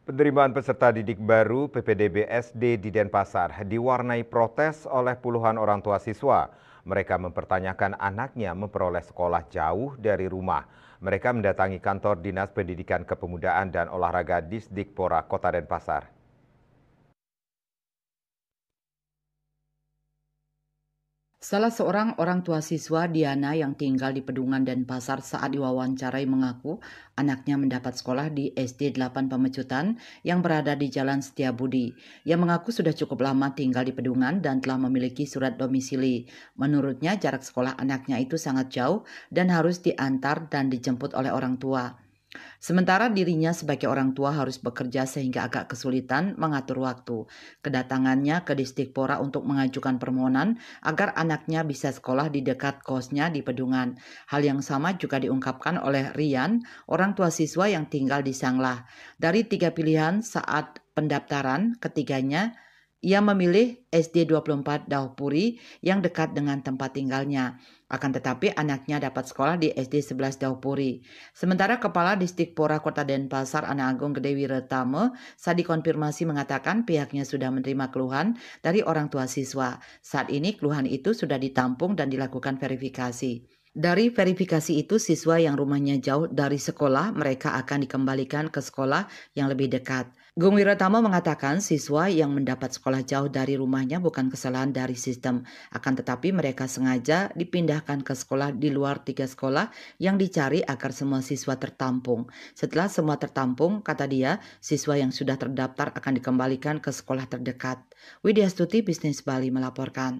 Penerimaan peserta didik baru PPDB SD di Denpasar diwarnai protes oleh puluhan orang tua siswa. Mereka mempertanyakan anaknya memperoleh sekolah jauh dari rumah. Mereka mendatangi kantor Dinas Pendidikan Kepemudaan dan Olahraga Disdikpora Kota Denpasar. Salah seorang orang tua siswa, Diana, yang tinggal di Pedungan Denpasar saat diwawancarai mengaku anaknya mendapat sekolah di SD 8 Pemecutan yang berada di Jalan Setiabudi. Ia mengaku sudah cukup lama tinggal di Pedungan dan telah memiliki surat domisili. Menurutnya jarak sekolah anaknya itu sangat jauh dan harus diantar dan dijemput oleh orang tua. Sementara dirinya sebagai orang tua harus bekerja sehingga agak kesulitan mengatur waktu. Kedatangannya ke Disdikpora untuk mengajukan permohonan agar anaknya bisa sekolah di dekat kosnya di Pedungan. Hal yang sama juga diungkapkan oleh Rian, orang tua siswa yang tinggal di Sanglah. Dari 3 pilihan saat pendaftaran, ketiganya ia memilih SD 24 Daupuri yang dekat dengan tempat tinggalnya. Akan tetapi anaknya dapat sekolah di SD 11 Daupuri. Sementara Kepala Disdikpora Kota Denpasar Ana Agung Gede Wiratama saat dikonfirmasi mengatakan pihaknya sudah menerima keluhan dari orang tua siswa. Saat ini keluhan itu sudah ditampung dan dilakukan verifikasi. Dari verifikasi itu, siswa yang rumahnya jauh dari sekolah, mereka akan dikembalikan ke sekolah yang lebih dekat. Gung Wiratama mengatakan siswa yang mendapat sekolah jauh dari rumahnya bukan kesalahan dari sistem, akan tetapi mereka sengaja dipindahkan ke sekolah di luar 3 sekolah yang dicari agar semua siswa tertampung. Setelah semua tertampung, kata dia, siswa yang sudah terdaftar akan dikembalikan ke sekolah terdekat. Widya Stuti, Bisnis Bali melaporkan.